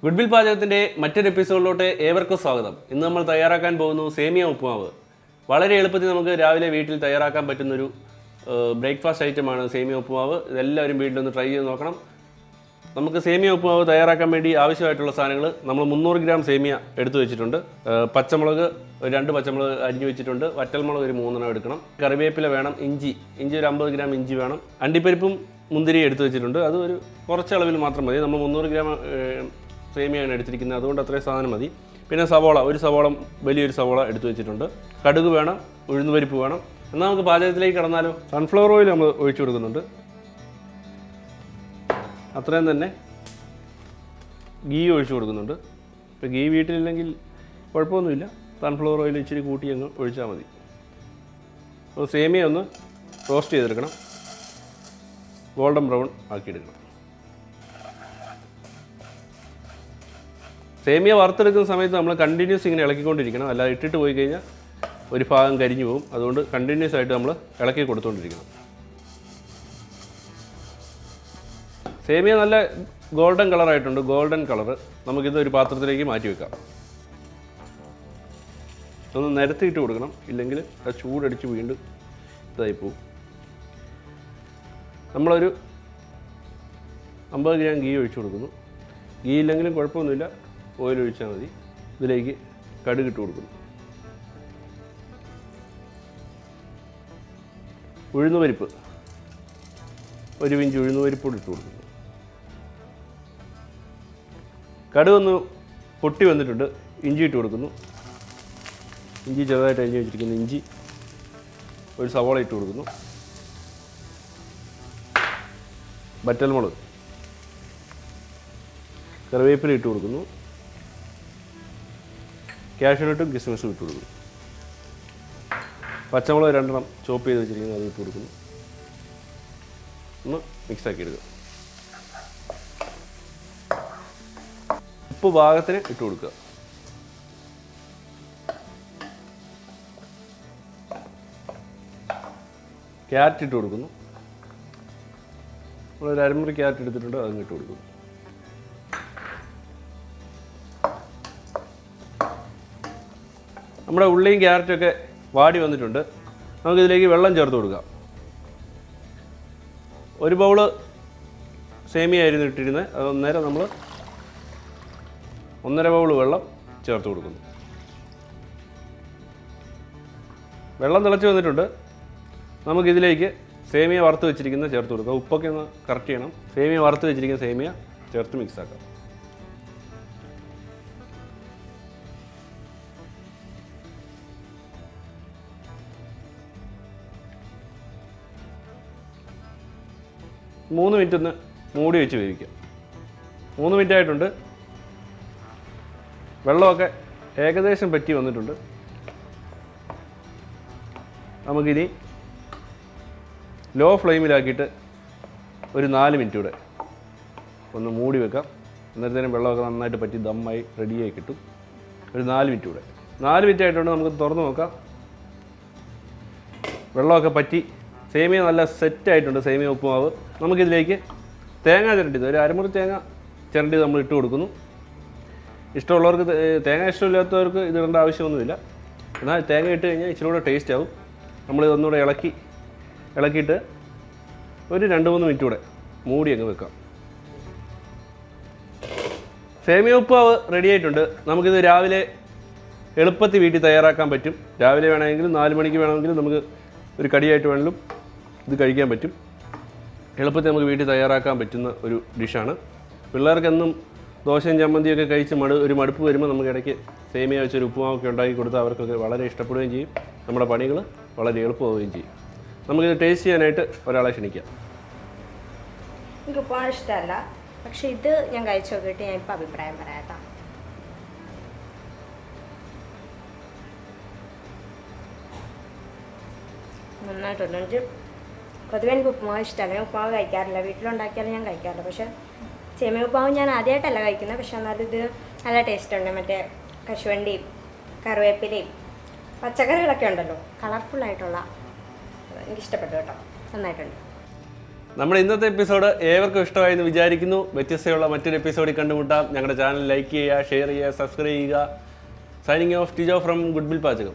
Goodwill പാചകത്തിൻ്റെ മറ്റൊരു എപ്പിസോഡിലോട്ട് ഏവർക്കും സ്വാഗതം. ഇന്ന് നമ്മൾ തയ്യാറാക്കാൻ പോകുന്നു സേമിയ ഉപ്പുമാവ്. വളരെ എളുപ്പത്തിൽ നമുക്ക് രാവിലെ വീട്ടിൽ തയ്യാറാക്കാൻ പറ്റുന്നൊരു ബ്രേക്ക്ഫാസ്റ്റ് ഐറ്റമാണ് സേമിയ ഉപ്പുമാവ്. ഇതെല്ലാവരും വീട്ടിലൊന്ന് ട്രൈ ചെയ്ത് നോക്കണം. നമുക്ക് സേമിയ ഉപ്പുമാവ് തയ്യാറാക്കാൻ വേണ്ടി ആവശ്യമായിട്ടുള്ള സാധനങ്ങൾ നമ്മൾ 300 ഗ്രാം സേമിയ എടുത്തു വെച്ചിട്ടുണ്ട്. പച്ചമുളക് 2 പച്ചമുളക് അരിഞ്ഞു വെച്ചിട്ടുണ്ട്. വറ്റൽമുളക് ഒരു 3 എടുക്കണം. കറിവേപ്പില വേണം. ഇഞ്ചി ഒരു 50 ഗ്രാം ഇഞ്ചി വേണം. അണ്ടിപ്പരിപ്പും മുന്തിരി എടുത്തു വെച്ചിട്ടുണ്ട്. അത് ഒരു കുറച്ച് അളവിൽ മാത്രം മതി. നമ്മൾ 300 ഗ്രാം സേമിയാണ് എടുത്തിരിക്കുന്നത്, അതുകൊണ്ട് അത്രയും സാധനം മതി. പിന്നെ സവോള, ഒരു സവോള, വലിയൊരു സവോള എടുത്തു വെച്ചിട്ടുണ്ട്. കടുക് വേണം, ഉഴുന്നുപരിപ്പ് വേണം. എന്നാൽ നമുക്ക് പാചകത്തിലേക്ക് കടന്നാലോ. സൺഫ്ലവർ ഓയിൽ നമ്മൾ ഒഴിച്ചു കൊടുക്കുന്നുണ്ട്. അത്രയും തന്നെ ഗീ ഒഴിച്ചു കൊടുക്കുന്നുണ്ട്. ഇപ്പോൾ ഗീ വീട്ടിലില്ലെങ്കിൽ കുഴപ്പമൊന്നുമില്ല, സൺഫ്ലവർ ഓയിൽ ഇച്ചിരി കൂട്ടി അങ്ങ് ഒഴിച്ചാൽ മതി. അപ്പോൾ സേമിയ ഒന്ന് റോസ്റ്റ് ചെയ്തെടുക്കണം, ഗോൾഡൻ ബ്രൗൺ ആക്കിയെടുക്കണം. സേമിയ വറുത്തെടുക്കുന്ന സമയത്ത് നമ്മൾ കണ്ടിന്യൂസ് ഇങ്ങനെ ഇളക്കിക്കൊണ്ടിരിക്കണം, അല്ലാതെ ഇട്ടിട്ട് പോയി കഴിഞ്ഞാൽ ഒരു ഭാഗം കരിഞ്ഞു പോകും. അതുകൊണ്ട് കണ്ടിന്യൂസ് ആയിട്ട് നമ്മൾ ഇളക്കി കൊടുത്തുകൊണ്ടിരിക്കണം. സേമിയ നല്ല ഗോൾഡൻ കളറായിട്ടുണ്ട്, ഗോൾഡൻ കളറ്. നമുക്കിത് ഒരു പാത്രത്തിലേക്ക് മാറ്റി വെക്കാം. ഒന്ന് നിരത്തിയിട്ട് കൊടുക്കണം, ഇല്ലെങ്കിൽ അത് ചൂടടിച്ച് വീണ്ടും ഇതായിപ്പോവും. നമ്മളൊരു 50 ഗ്രാം ഗീ ഒഴിച്ചു കൊടുക്കുന്നു. ഗീ ഇല്ലെങ്കിലും കുഴപ്പമൊന്നുമില്ല, ഓയിൽ ഒഴിച്ചാൽ മതി. ഇതിലേക്ക് കടുകിട്ട് കൊടുക്കുന്നു. ഉഴുന്നുപരിപ്പ്, 1 പിഞ്ച് ഉഴുന്നുപരിപ്പോട് ഇട്ട് കൊടുക്കുന്നു. കടുകൊന്ന് പൊട്ടി വന്നിട്ടുണ്ട്. ഇഞ്ചി ഇട്ട് കൊടുക്കുന്നു. ഇഞ്ചി ചെറുതായിട്ട് അരിഞ്ഞ് വെച്ചിരിക്കുന്ന ഇഞ്ചി, ഒരു സവോള ഇട്ട് കൊടുക്കുന്നു. വറ്റൽമുളക്, കറിവേപ്പില ഇട്ട് കൊടുക്കുന്നു. കാഷ്യൂനട്ടും കിസ്മിസും ഇട്ട് കൊടുക്കുന്നു. പച്ചമുളക് 2 ചോപ്പ് ചെയ്ത് വെച്ചിരിക്കുന്നത് അത് ഇട്ട് കൊടുക്കുന്നു. ഒന്ന് മിക്സാക്കി എടുക്കുക. ഉപ്പ് പാകത്തിന് ഇട്ട് കൊടുക്കുക. ക്യാരറ്റ് ഇട്ട് കൊടുക്കുന്നു. നമ്മളൊരു അരമുറി ക്യാരറ്റ് എടുത്തിട്ടുണ്ട്, അതങ്ങ് ഇട്ട് കൊടുക്കുന്നു. നമ്മുടെ ഉള്ളിയും ക്യാരറ്റൊക്കെ വാടി വന്നിട്ടുണ്ട്. നമുക്കിതിലേക്ക് വെള്ളം ചേർത്ത് കൊടുക്കാം. 1 ബൗള് സേമിയ ആയിരുന്നു ഇട്ടിരുന്നത്, അത് അന്നേരം നമ്മൾ 1.5 ബൗള് വെള്ളം ചേർത്ത് കൊടുക്കുന്നു. വെള്ളം തിളച്ച് വന്നിട്ടുണ്ട്. നമുക്കിതിലേക്ക് സേമിയ വറുത്ത് വെച്ചിരിക്കുന്ന ചേർത്ത് കൊടുക്കാം. ഉപ്പൊക്കെ ഒന്ന് കറക്റ്റ് ചെയ്യണം. സേമിയ വറുത്ത് വെച്ചിരിക്കുന്ന സേമിയ ചേർത്ത് മിക്സാക്കാം. മൂന്ന് മിനിറ്റ് ഒന്ന് മൂടി വെച്ച് വേവിക്കാം. 3 മിനിറ്റ് ആയിട്ടുണ്ട്. വെള്ളമൊക്കെ ഏകദേശം പറ്റി വന്നിട്ടുണ്ട്. നമുക്കിനി ലോ ഫ്ലെയിമിലാക്കിയിട്ട് ഒരു 4 മിനിറ്റ് കൂടെ ഒന്ന് മൂടി വെക്കാം. അന്നേരത്തേനും വെള്ളമൊക്കെ നന്നായിട്ട് പറ്റി ദമ്മായി റെഡിയായി കിട്ടും. ഒരു 4 മിനിറ്റ് കൂടെ. 4 മിനിറ്റ് ആയിട്ടുണ്ട്. നമുക്ക് തുറന്ന് നോക്കാം. വെള്ളമൊക്കെ പറ്റി സേമിയ നല്ല സെറ്റായിട്ടുണ്ട്. സേമിയ ഉപ്പുമാവ്. നമുക്കിതിലേക്ക് തേങ്ങ ചിരണ്ടിയത്, ഒരു അരമുറി തേങ്ങ ചിരണ്ടി നമ്മൾ ഇട്ട് കൊടുക്കുന്നു. ഇഷ്ടമുള്ളവർക്ക്, തേങ്ങ ഇഷ്ടമില്ലാത്തവർക്ക് ഇത് ഇടേണ്ട ആവശ്യമൊന്നുമില്ല. എന്നാൽ തേങ്ങ ഇട്ട് കഴിഞ്ഞാൽ ഇച്ചിരി കൂടെ ടേസ്റ്റ് ആവും. നമ്മളിതൊന്നുകൂടെ ഇളക്കിയിട്ട് ഒരു 2-3 മിനിറ്റ് കൂടെ മൂടി അങ്ങ് വെക്കാം. സേമിയ ഉപ്പുമാവ് റെഡി ആയിട്ടുണ്ട്. നമുക്കിത് രാവിലെ എളുപ്പത്തിൽ വീട്ടിൽ തയ്യാറാക്കാൻ പറ്റും. രാവിലെ വേണമെങ്കിലും 4 മണിക്ക് വേണമെങ്കിലും നമുക്ക് ഒരു കടിയായിട്ട് വേണമെങ്കിലും ഇത് കഴിക്കാൻ പറ്റും. എളുപ്പത്തിൽ നമുക്ക് വീട്ടിൽ തയ്യാറാക്കാൻ പറ്റുന്ന ഒരു ഡിഷാണ്. പിള്ളേർക്കെന്നും ദോശയും ചമ്മന്തിയൊക്കെ കഴിച്ച് ഒരു മടുപ്പ് വരുമ്പോൾ നമുക്ക് ഇടയ്ക്ക് സേമിയ വെച്ചൊരു ഉപ്പുമാവൊക്കെ ഉണ്ടാക്കി കൊടുത്താൽ അവർക്കൊക്കെ വളരെ ഇഷ്ടപ്പെടുകയും ചെയ്യും. നമ്മുടെ പണികൾ വളരെ എളുപ്പമാവുകയും ചെയ്യും. നമുക്കിത് ടേസ്റ്റ് ചെയ്യാനായിട്ട് ഒരാളെ ക്ഷണിക്കാം. എനിക്ക് ഉപ്പുമാവ് ഇഷ്ടമല്ല, പക്ഷേ ഇത് ഞാൻ കഴിച്ചു നോക്കിയിട്ട് ഞാൻ ഇപ്പോൾ അഭിപ്രായം പറയാം. നന്നായിട്ടുണ്ട്. എനിക്ക് പൊതുവെ എനിക്ക് ഉപ്പുമാവ് ഇഷ്ടമല്ല. ഞാൻ ഉപ്പുമാവ് കഴിക്കാറില്ല, വീട്ടിലുണ്ടാക്കിയാലും ഞാൻ കഴിക്കാറില്ല. പക്ഷേ സേമിയ ഉപ്പുമാവ് ഞാൻ ആദ്യമായിട്ടല്ല കഴിക്കുന്നത്, പക്ഷെ എന്നാലും ഇത് നല്ല ടേസ്റ്റ് ഉണ്ട്. മറ്റേ കശുവണ്ടിയും കറിവേപ്പിലയും പച്ചക്കറികളൊക്കെ ഉണ്ടല്ലോ, കളർഫുള്ളായിട്ടുള്ള എനിക്ക് ഇഷ്ടപ്പെട്ടു കേട്ടോ, നന്നായിട്ടുണ്ട്. നമ്മുടെ ഇന്നത്തെ എപ്പിസോഡ് ഏവർക്കും ഇഷ്ടമായെന്ന് വിചാരിക്കുന്നു. വ്യത്യസ്തയുള്ള മറ്റൊരു എപ്പിസോഡിൽ കണ്ടുമുട്ടാം. ഞങ്ങളുടെ ചാനൽ ലൈക്ക് ചെയ്യുക, ഷെയർ ചെയ്യുക, സബ്സ്ക്രൈബ് ചെയ്യുക. Signing off Tijo from goodwill പാചകം.